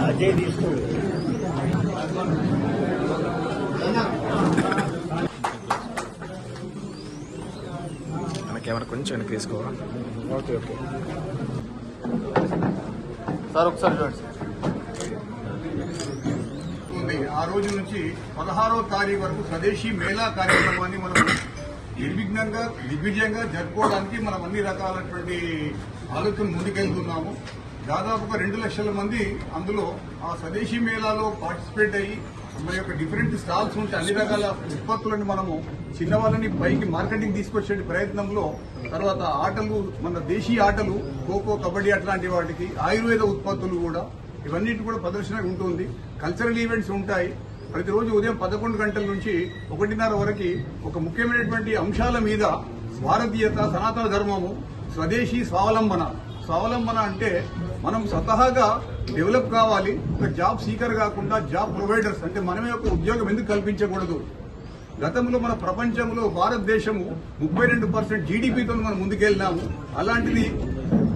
అజయ్ తీసుకో కెమెరా కొంచెం వెనక్కి తీసుకోవా. ఓకే ఓకే సార్ ఒకసారి చూడండి. ఆ రోజు నుంచి 16వ తారీఖు వరకు స్వదేశీ మేళా కార్యక్రమాన్ని మనం నిర్విఘ్నంగా దిగ్విజయంగా జరుపుకోవడానికి మనం అన్ని రకాలైనటువంటి ఆలోచన ముందుకెళ్తున్నాము. దాదాపుగా 2 లక్షల మంది అందులో ఆ స్వదేశీ మేళాలో పార్టిసిపేట్ అయ్యి మన యొక్క డిఫరెంట్ స్టాల్స్ ఉంటే అన్ని రకాల ఉత్పత్తులను మనము చిన్నవాళ్ళని పైకి మార్కెటింగ్ తీసుకొచ్చే ప్రయత్నంలో తర్వాత ఆటలు మన దేశీయ ఆటలు ఖోఖో కబడ్డీ అట్లాంటి వాటికి ఆయుర్వేద ఉత్పత్తులు కూడా ఇవన్నిటి కూడా ప్రదర్శన ఉంటుంది. కల్చరల్ ఈవెంట్స్ ఉంటాయి. ప్రతిరోజు ఉదయం 11 గంటల నుంచి 1:30 వరకు ఒక ముఖ్యమైనటువంటి అంశాల మీద భారతీయత, సనాతన ధర్మము, స్వదేశీ స్వావలంబన అంటే మనం స్వతహాగా డెవలప్ కావాలి. ఒక జాబ్ సీకర్ కాకుండా జాబ్ ప్రొవైడర్స్ అంటే మనమే ఒక ఉద్యోగం ఎందుకు కల్పించకూడదు. గతంలో మన ప్రపంచంలో భారతదేశము 32% జీడీపీతో మనం ముందుకెళ్ళినాము. అలాంటిది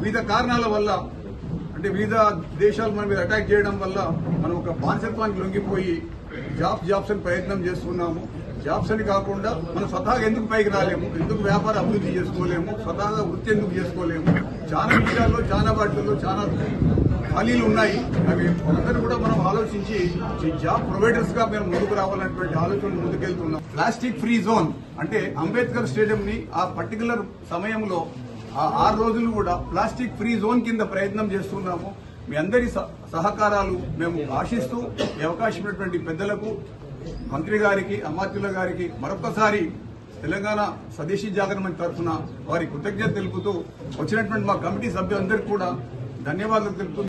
వివిధ కారణాల వల్ల అంటే వివిధ దేశాలు మన మీద అటాక్ చేయడం వల్ల మనం ఒక బానిసత్వానికి లొంగిపోయి జాబ్స్ అని ప్రయత్నం చేస్తున్నాము. జాబ్స్ అని కాకుండా మనం స్వతహాగా ఎందుకు పైకి రాలేము, ఎందుకు వ్యాపార అభివృద్ధి చేసుకోలేము, స్వతహాగా వృత్తి ఎందుకు చేసుకోలేము. చాలా విషయాల్లో చాలా వాటిల్లో చాలా ఖాళీలు ఉన్నాయి. అవి అందరూ కూడా మనం ఆలోచించి జాబ్ ప్రొవైడర్స్ గా మేము ముందుకు రావాలనేటువంటి ఆలోచన ముందుకెళ్తున్నాం. ప్లాస్టిక్ ఫ్రీ జోన్ అంటే అంబేద్కర్ స్టేడియం ని ఆ పర్టికులర్ సమయంలో ఆ 6 రోజులు కూడా ప్లాస్టిక్ ఫ్రీ జోన్ కింద ప్రయత్నం చేస్తున్నాము. మీ అందరి సహకారాలు మేము ఆశిస్తూ ఈ అవకాశం ఉన్నటువంటి పెద్దలకు, మంత్రి గారికి, అమాత్యుల గారికి మరొకసారి తెలంగాణ స్వదేశీ జాగరణ తరఫున వారి కృతజ్ఞత తెలుపుతూ వచ్చినటువంటి మా కమిటీ సభ్యులందరికీ కూడా ధన్యవాదాలు తెలుపుతూ